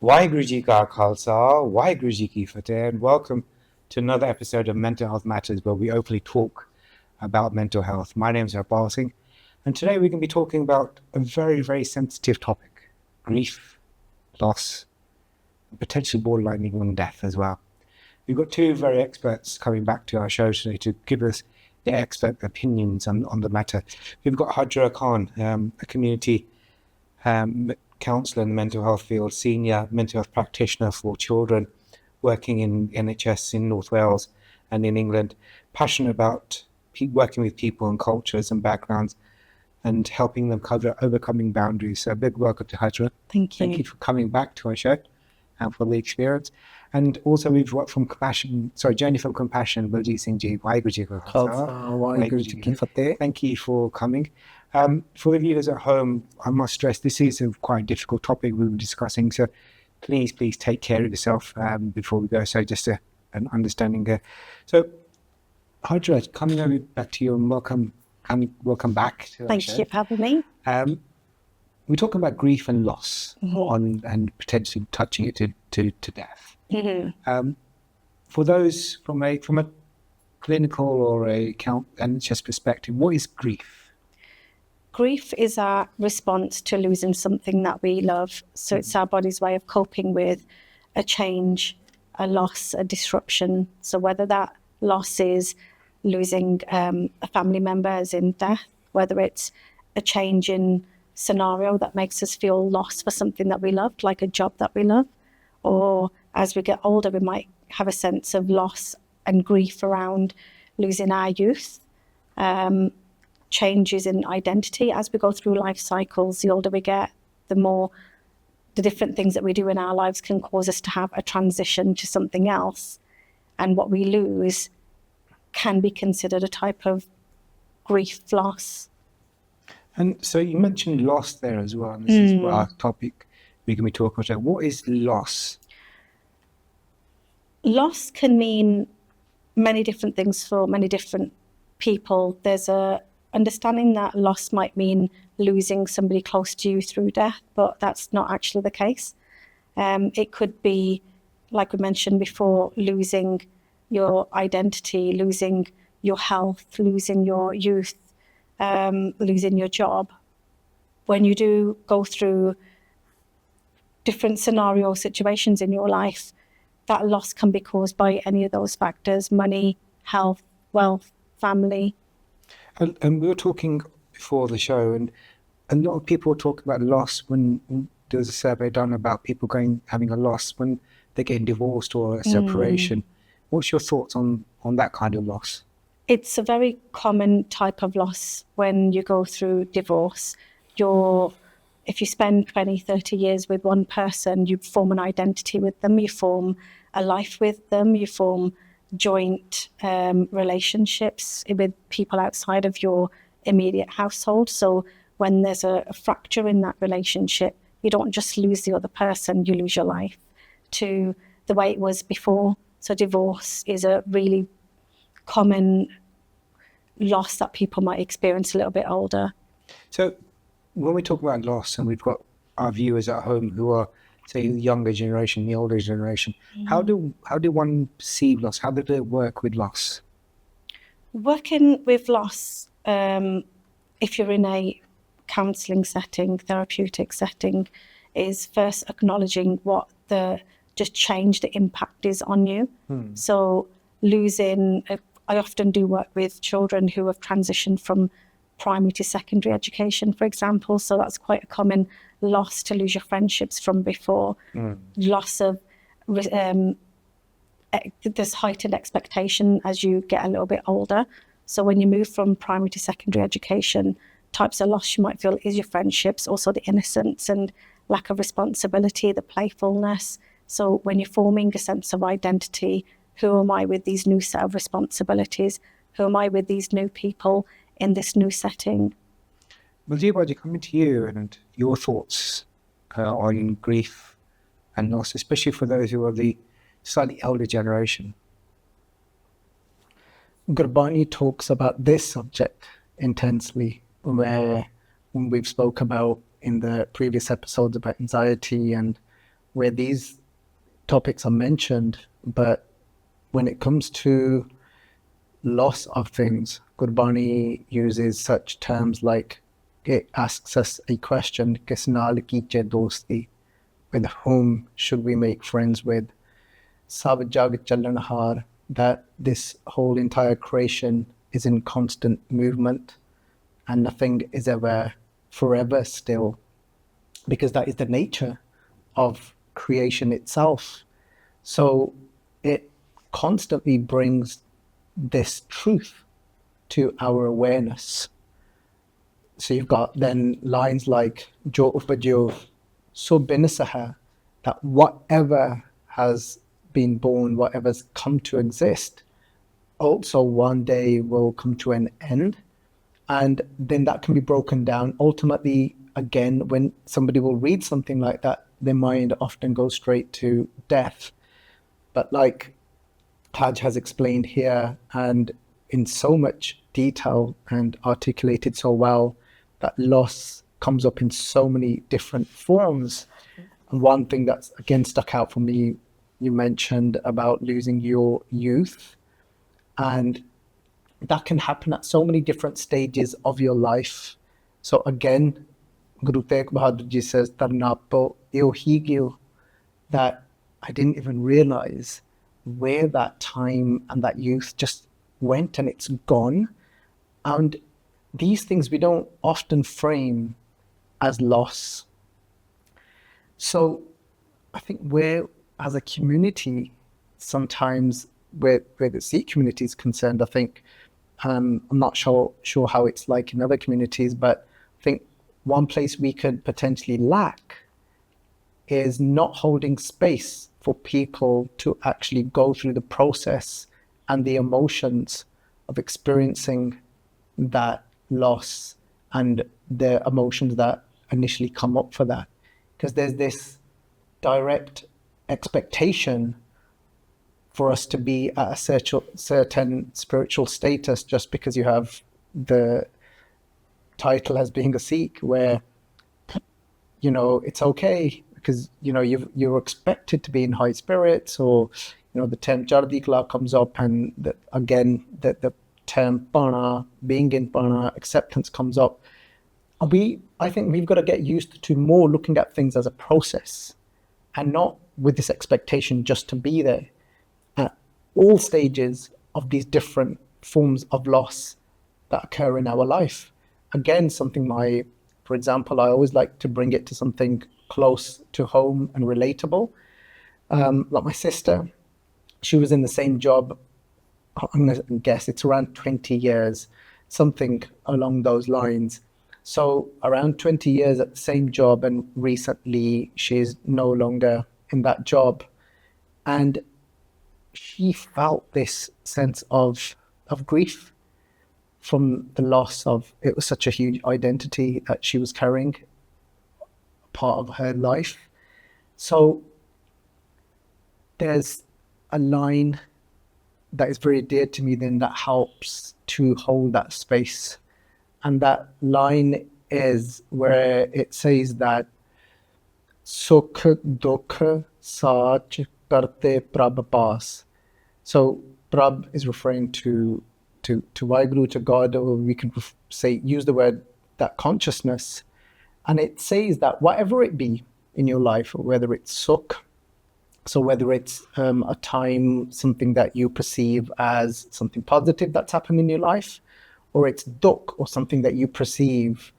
Waheguru Ji Ka Khalsa, Waheguru Ji Ki Fateh, and welcome to another episode of Mental Health Matters, where we openly talk about mental health. My name is Harpal Singh, and today we're going to be talking about a very, very sensitive topic: grief, loss, and potentially borderline even death as well. We've got two very experts coming back to our show today to give us their expert opinions on the matter. We've got Harjan Khan, a community counsellor in the mental health field, senior mental health practitioner for children, working in NHS in North Wales and in England, passionate about working with people and cultures and backgrounds and helping them overcoming boundaries. So a big welcome to Harjan. Thank you. Thank you for coming back to our show and for the experience. And also we've worked from Journey from Compassion, Baljeet Singh Ji, Waheguru Ji Ka Khalsa, Waheguru Ji Ki Fateh. Thank you for coming. For the viewers at home, I must stress this is a quite difficult topic we were discussing, so please take care of yourself before we go. So just an understanding there. So, Harjan, coming over back to you and welcome back to Thank you for having me. We're talking about grief and loss and potentially touching it to death. Mm-hmm. For those from a clinical or a NHS perspective, what is grief? Grief is our response to losing something that we love. So it's our body's way of coping with a change, a loss, a disruption. So whether that loss is losing a family member as in death, whether it's a change in scenario that makes us feel lost for something that we loved, like a job that we love, or as we get older, we might have a sense of loss and grief around losing our youth. Changes in identity as we go through life cycles. The older we get, the more the different things that we do in our lives can cause us to have a transition to something else. And what we lose can be considered a type of grief loss. And so you mentioned loss there as well. And this is our topic we're going to be talking about. What is loss? Loss can mean many different things for many different people. There's a understanding that loss might mean losing somebody close to you through death, but that's not actually the case. It could be, like we mentioned before, losing your identity, losing your health, losing your youth, losing your job. When you do go through different scenario situations in your life, that loss can be caused by any of those factors: money, health, wealth, family. And we were talking before the show, and a lot of people talk about loss when there was a survey done about people having a loss when they're getting divorced or a separation. What's your thoughts on that kind of loss? It's a very common type of loss when you go through divorce. If you spend 20, 30 years with one person, you form an identity with them, you form a life with them, you form joint relationships with people outside of your immediate household. So when there's a fracture in that relationship, you don't just lose the other person, you lose your life to the way it was before. So divorce is a really common loss that people might experience a little bit older. So when we talk about loss, and we've got our viewers at home who are, say, the younger generation, the older generation, how do one see loss? How do they work with loss? Working with loss, if you're in a counselling setting, therapeutic setting, is first acknowledging what the change, the impact is on you. So losing, I often do work with children who have transitioned from primary to secondary education, for example. So that's quite a common loss, to lose your friendships from before. Loss of, there's heightened expectation as you get a little bit older. So when you move from primary to secondary education, types of loss you might feel is your friendships, also the innocence and lack of responsibility, the playfulness. So when you're forming a sense of identity, who am I with these new set of responsibilities? Who am I with these new people in this new setting? Baljeet, coming to you and your thoughts on grief and loss, especially for those who are the slightly elder generation. Gurbani talks about this subject intensely, where we've spoke about in the previous episodes about anxiety and where these topics are mentioned, but when it comes to loss of things, Gurbani uses such terms like, it asks us a question, "Kis naal kiche dosti?" With whom should we make friends with? Sab jag chalanhar, that this whole entire creation is in constant movement and nothing is ever forever still, because that is the nature of creation itself. So it constantly brings this truth to our awareness. So you've got then lines like Jo Upajo, So Binasaha, that whatever has been born, whatever's come to exist, also one day will come to an end. And then that can be broken down. Ultimately, again, when somebody will read something like that, their mind often goes straight to death. But like Haj has explained here, and in so much detail and articulated so well, that loss comes up in so many different forms. And one thing that's again stuck out for me, you mentioned about losing your youth, and that can happen at so many different stages of your life. So again, Guru Tegh Bahadur Ji says, Tarnapo Eohigyo, that I didn't even realize where that time and that youth just went and it's gone. And these things we don't often frame as loss. So I think we're, as a community, sometimes where the Sikh community is concerned, I think, I'm not sure how it's like in other communities, but I think one place we could potentially lack is not holding space for people to actually go through the process and the emotions of experiencing that loss and the emotions that initially come up for that. Because there's this direct expectation for us to be at a certain spiritual status just because you have the title as being a Sikh, where, you know, it's okay because, you know, you're expected to be in high spirits, or, you know, the term Chardi Kala comes up, and the term Pana, being in Pana, acceptance comes up. I think we've got to get used to more looking at things as a process and not with this expectation just to be there at all stages of these different forms of loss that occur in our life. Again, for example, I always like to bring it to something close to home and relatable. Like my sister, she was in the same job, I'm going to guess it's around 20 years, something along those lines. So around 20 years at the same job, and recently she's no longer in that job. And she felt this sense of grief from the loss of, it was such a huge identity that she was carrying, part of her life. So there's a line that is very dear to me then that helps to hold that space. And that line is where it says that Sukh Dukh Sach Karte Prabh Paas. So Prabh is referring to Vaheguru, to God, or we could say, use the word, that consciousness. And it says that whatever it be in your life, whether it's Sukh, so whether it's a time, something that you perceive as something positive that's happened in your life, or it's Dukh, or something that you perceive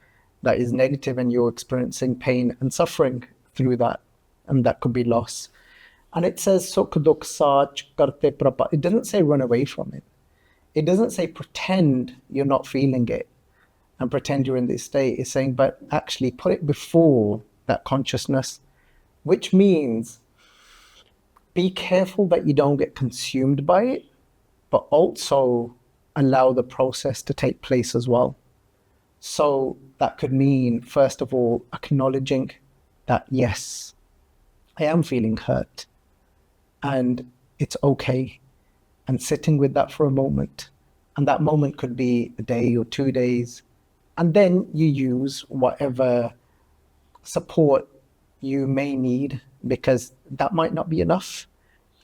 that is negative and you're experiencing pain and suffering through that, and that could be loss. And it says Sukh Dukh Sach Karte Prabh. It doesn't say run away from it. It doesn't say pretend you're not feeling it and pretend you're in this state. It's saying, but actually put it before that consciousness, which means be careful that you don't get consumed by it, but also allow the process to take place as well. So that could mean, first of all, acknowledging that, yes, I am feeling hurt and it's okay, and sitting with that for a moment. And that moment could be a day or 2 days. And then you use whatever support you may need, because that might not be enough.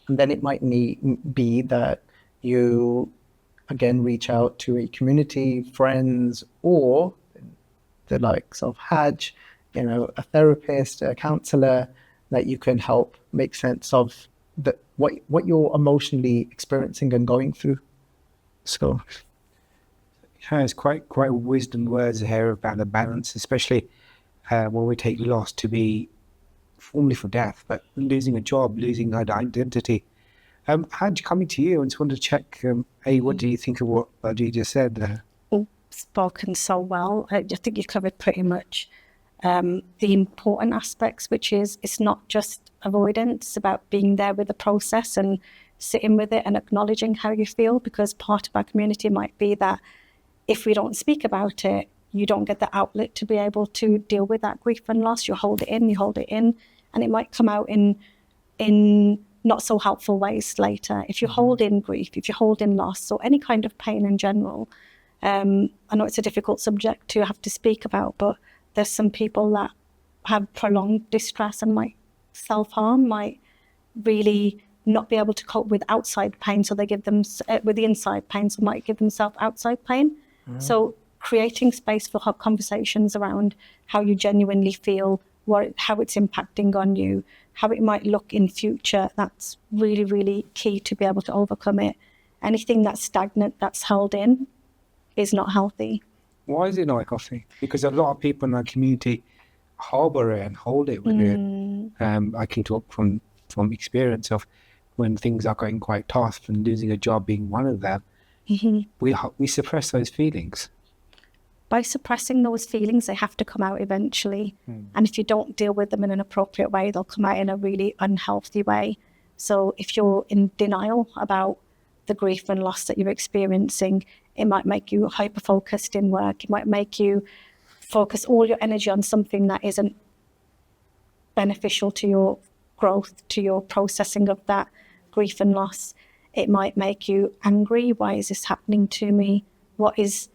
And then it might be that you, again, reach out to a community, friends, or the likes of Hajj, a therapist, a counselor, that you can help make sense of what you're emotionally experiencing and going through. So, Yeah, it's quite wisdom words here about the balance, especially when we take loss to be formally for death, but losing a job, losing our identity. Hajj, coming to you, I just wanted to check, what do you think of what Baji just said there? Spoken so well. I think you covered pretty much the important aspects, which is it's not just avoidance, it's about being there with the process and sitting with it and acknowledging how you feel, because part of our community might be that if we don't speak about it, you don't get the outlet to be able to deal with that grief and loss. You hold it in, and it might come out in not so helpful ways later. If you hold in grief, if you hold in loss, or any kind of pain in general, I know it's a difficult subject to have to speak about, but there's some people that have prolonged distress and might self-harm, might really not be able to cope with outside pain, so they give them with the inside pain, so might give themselves outside pain. So creating space for conversations around how you genuinely feel, how it's impacting on you, how it might look in future, that's really, really key to be able to overcome it. Anything that's stagnant, that's held in, is not healthy. Why is it not healthy? Because a lot of people in our community harbor it and hold it with it. I can talk from experience of when things are going quite tough, and losing a job being one of them. We suppress those feelings. By suppressing those feelings, they have to come out eventually. And if you don't deal with them in an appropriate way, they'll come out in a really unhealthy way. So if you're in denial about the grief and loss that you're experiencing, it might make you hyper-focused in work. It might make you focus all your energy on something that isn't beneficial to your growth, to your processing of that grief and loss. It might make you angry. Why is this happening to me? It's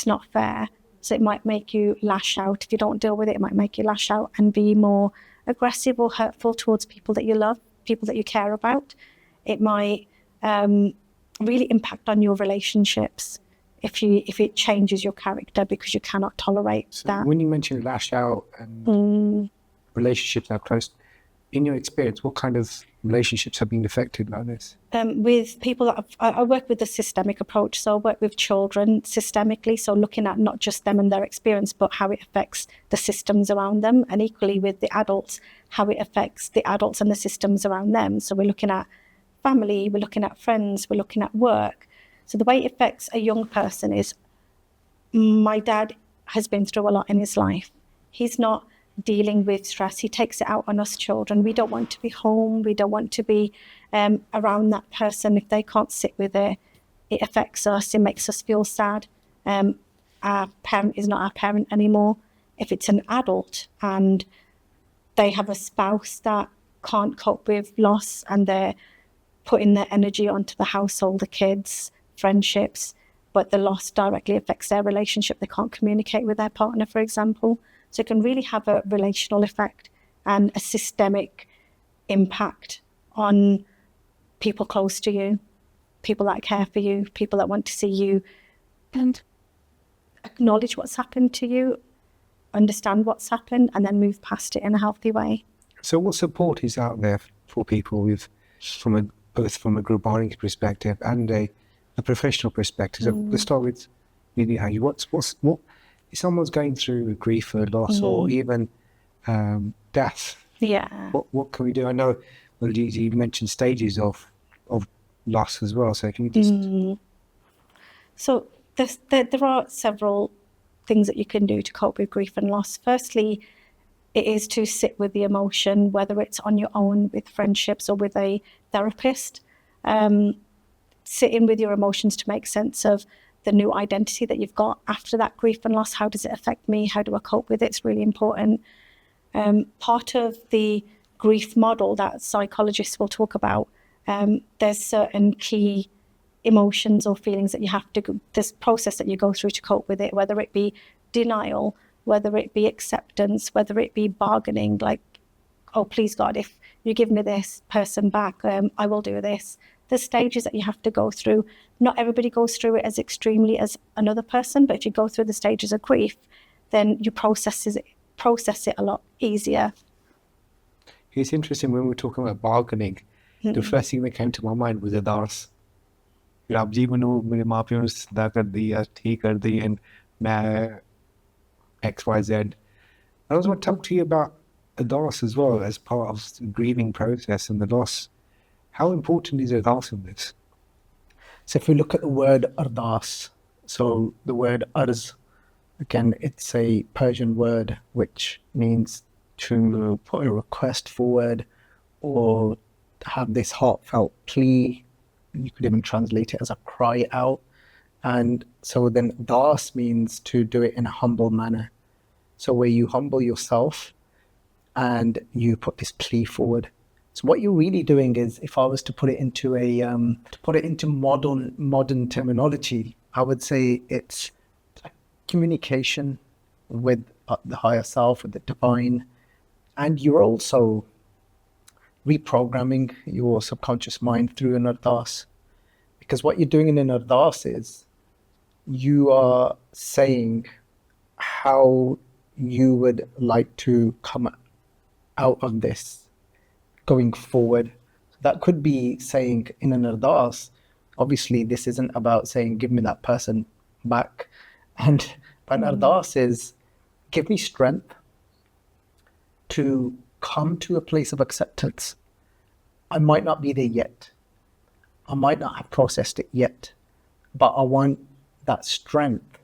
not fair. So it might make you lash out. If you don't deal with it, it might make you lash out and be more aggressive or hurtful towards people that you love, people that you care about. It might really impact on your relationships if it changes your character, because you cannot tolerate that. When you mention lash out and relationships are close, in your experience, what kind of relationships have been affected by this? With people that I work with the systemic approach, so I work with children systemically, so looking at not just them and their experience, but how it affects the systems around them, and equally with the adults, how it affects the adults and the systems around them. So we're looking at family, we're looking at friends, we're looking at work. So the way it affects a young person is, my dad has been through a lot in his life. He's not dealing with stress. He takes it out on us children. We don't want to be home. We don't want to be around that person. If they can't sit with it, it affects us. It makes us feel sad. Our parent is not our parent anymore. If it's an adult and they have a spouse that can't cope with loss, and they're putting their energy onto the household, the kids, friendships, but the loss directly affects their relationship. They can't communicate with their partner, for example. So it can really have a relational effect and a systemic impact on people close to you, people that care for you, people that want to see you and acknowledge what's happened to you, understand what's happened, and then move past it in a healthy way. So what support is out there for people both from a Gurbani perspective and a professional perspective? So let's start with maybe how you, what if someone's going through grief or loss or even death? Yeah. What can we do? I know, well, you mentioned stages of loss as well. So can you just... So there are several things that you can do to cope with grief and loss. Firstly, it is to sit with the emotion, whether it's on your own with friendships or with a therapist. Sitting with your emotions to make sense of the new identity that you've got after that grief and loss. How does it affect me? How do I cope with it? It's really important. Part of the grief model that psychologists will talk about, there's certain key emotions or feelings that you have to, this process that you go through to cope with it, whether it be denial, whether it be acceptance, whether it be bargaining, like, oh, please God, if you give me this person back, I will do this. There's stages that you have to go through. Not everybody goes through it as extremely as another person, but if you go through the stages of grief, then you process it a lot easier. It's interesting when we were talking about bargaining, the first thing that came to my mind was अरदास। रब जी मैनू मेरे माँ प्यो ने सदा कर दी या ठीक कर दी and मैं XYZ. I also want to talk to you about Ardas as well as part of the grieving process and the loss. How important is Ardas in this? So if we look at the word ardas, so the word arz, again, it's a Persian word which means to put a request forward or have this heartfelt plea. You could even translate it as a cry out. And so then das means to do it in a humble manner. So where you humble yourself and you put this plea forward. So what you're really doing is, if I was to put it into modern terminology, I would say it's communication with the higher self, with the divine, and you're also reprogramming your subconscious mind through an ardas. Because what you're doing in an ardas is you are saying how you would like to come out of this going forward. That could be saying in an ardas, obviously this isn't about saying give me that person back, and an ardas is give me strength to come to a place of acceptance. I might not be there yet, I might not have processed it yet, but I want that strength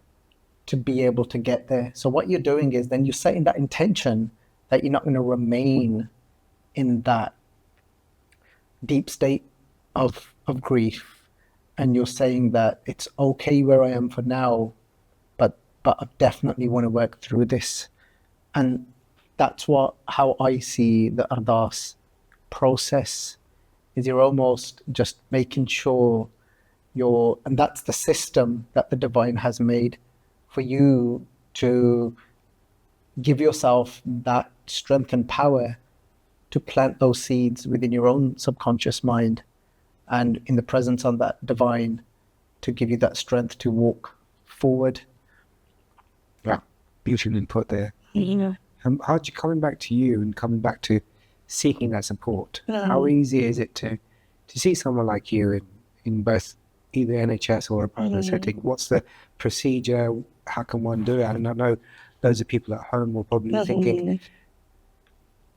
to be able to get there. So what you're doing is then you're setting that intention that you're not going to remain in that deep state of grief, and you're saying that it's okay where I am for now, but I definitely want to work through this. And that's how I see the ardas process, is you're almost just making sure and that's the system that the divine has made for you to give yourself that strength and power to plant those seeds within your own subconscious mind, and in the presence of that divine to give you that strength to walk forward. Yeah, beautiful input there. Yeah. Harjan, coming back to you and coming back to seeking that support, how easy is it to see someone like you in both either NHS or a private setting? What's the procedure? How can one do it? And I know loads of people at home will probably be thinking,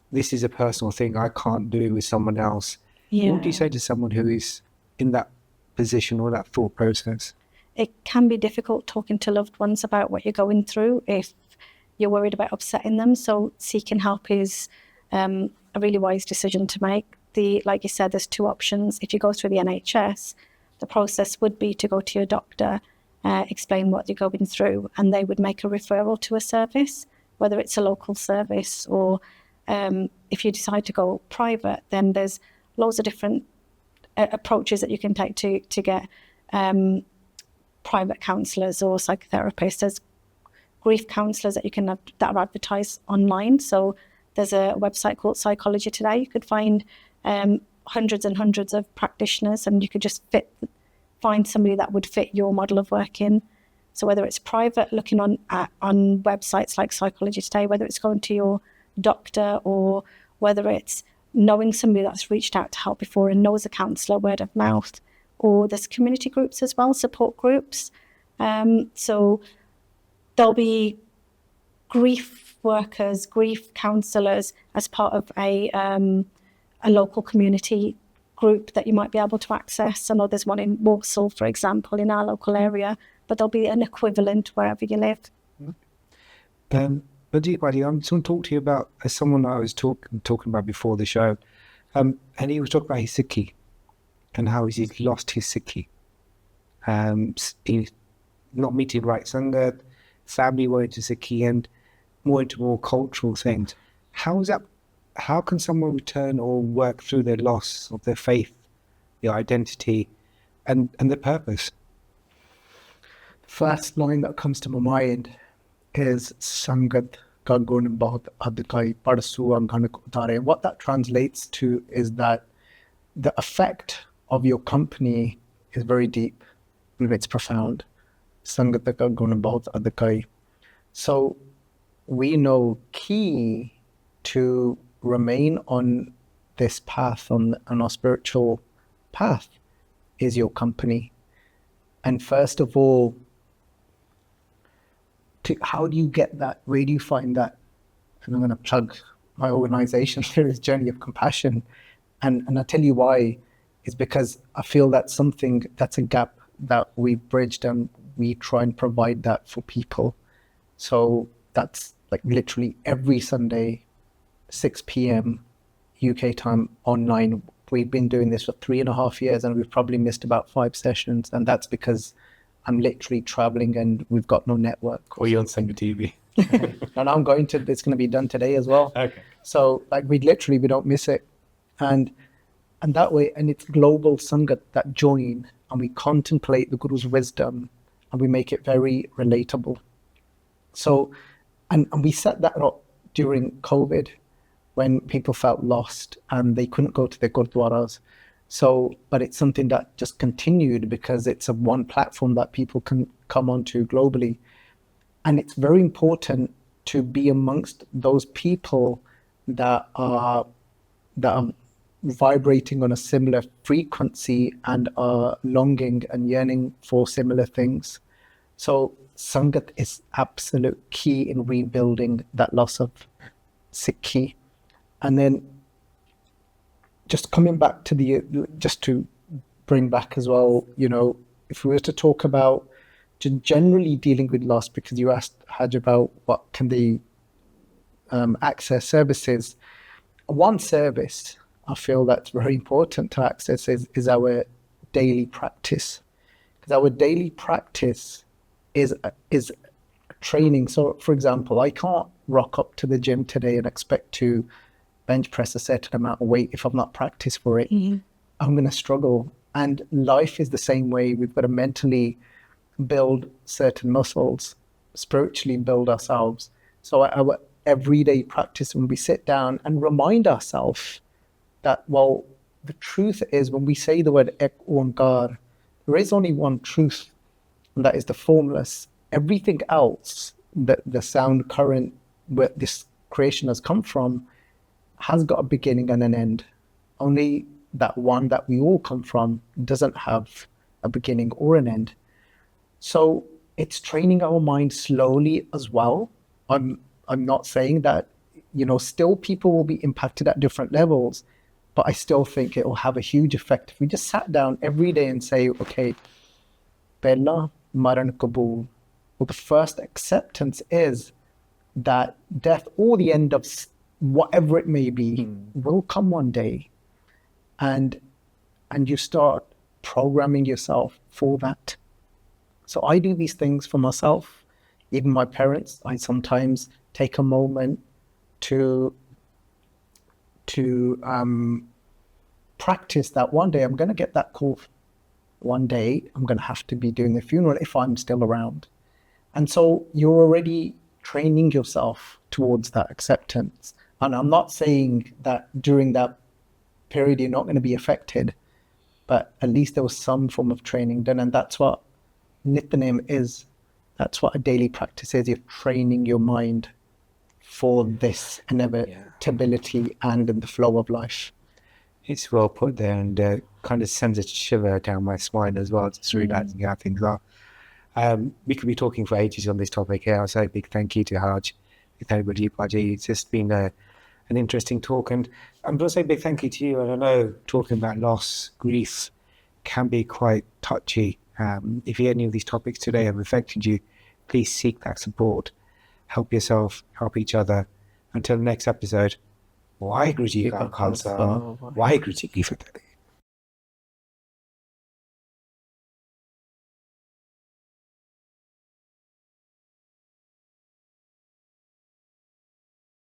this is a personal thing, I can't do it with someone else. Yeah. What do you say to someone who is in that position or that thought process? It can be difficult talking to loved ones about what you're going through if you're worried about upsetting them. So seeking help is a really wise decision to make. Like you said, there's two options. If you go through the NHS, the process would be to go to your doctor, explain what you're going through, and they would make a referral to a service, whether it's a local service or if you decide to go private, then there's loads of different approaches that you can take to get private counsellors or psychotherapists. There's grief counsellors that are advertised online. So there's a website called Psychology Today. You could find hundreds and hundreds of practitioners, and you could just find somebody that would fit your model of working. So whether it's private, looking on websites like Psychology Today, whether it's going to your doctor, or whether it's knowing somebody that's reached out to help before and knows a counsellor, word of mouth, or there's community groups as well, support groups. So there'll be grief workers, grief counsellors as part of a local community group that you might be able to access. I know there's one in Warsaw, for example, in our local area, but there'll be an equivalent wherever you live. Buddy, I'm just going to talk to you about, as someone I was talking about before the show, and he was talking about his Sikhi and how he's lost his Sikhi. He's not meeting right Sangat, family were into Sikhi and more into more cultural things. How is that? How can someone return or work through their loss of their faith, their identity, and their purpose? The first line that comes to my mind is Sangat ka gun bahut adhkai padsu anghan ko utare. What that translates to is that the effect of your company is very deep, it's profound. Sangat ka gun bahut adhkai. So we know key to remain on this path, on our spiritual path, is your company. And first of all, how do you get that? Where do you find that? And I'm going to plug my organization here is Journey of Compassion. And I'll tell you why. Is because I feel that's a gap that we bridged, and we try and provide that for people. So that's like literally every Sunday, 6 p.m. UK time online. We've been doing this for 3.5 years, and we've probably missed about 5 sessions. And that's because I'm literally traveling and we've got no network. Or you're on Sangat TV. And I'm it's going to be done today as well. Okay. So like we don't miss it. And that way, and it's global Sangat that join, and we contemplate the Guru's wisdom, and we make it very relatable. So, and we set that up during COVID, when people felt lost and they couldn't go to their gurdwaras. So, but it's something that just continued because it's a one platform that people can come onto globally. And it's very important to be amongst those people that are vibrating on a similar frequency and are longing and yearning for similar things. So Sangat is absolute key in rebuilding that loss of Sikhi. And then just coming back to just to bring back as well, if we were to talk about generally dealing with loss, because you asked Haj about what can they access services. One service I feel that's very important to access is our daily practice. Because our daily practice is training. So for example, I can't rock up to the gym today and expect to bench press a certain amount of weight if I've not practiced for it. Mm-hmm. I'm going to struggle. And life is the same way. We've got to mentally build certain muscles, spiritually build ourselves. So our everyday practice, when we sit down and remind ourselves that, well, the truth is, when we say the word Ek Onkar, there is only one truth, and that is the formless. Everything else, the sound current where this creation has come from, has got a beginning and an end. Only that one that we all come from doesn't have a beginning or an end. So it's training our mind slowly as well. I'm not saying that, still people will be impacted at different levels, but I still think it will have a huge effect if we just sat down every day and say, okay, Pehla Maran Kabul. Well, the first acceptance is that death, or the end of whatever it may be, will come one day, and you start programming yourself for that. So I do these things for myself. Even my parents, I sometimes take a moment to practice that. One day I'm going to get that call. One day I'm going to have to be doing the funeral if I'm still around. And so you're already training yourself towards that acceptance. And I'm not saying that during that period you're not going to be affected, but at least there was some form of training done. And that's what Nityanem is. That's what a daily practice is. You're training your mind for this inevitability and in the flow of life. It's well put there, and kind of sends a shiver down my spine as well, just realizing how things are. We could be talking for ages on this topic here. I'll say a big thank you to Harj. Thank you, Baji. It's just been an interesting talk, and I'm going to say a big thank you to you. And I know talking about loss, grief, can be quite touchy. If any of these topics today have affected you, please seek that support. Help yourself, help each other. Until the next episode, Waheguru Ji Ka Khalsa, Waheguru Ji Ki Fateh.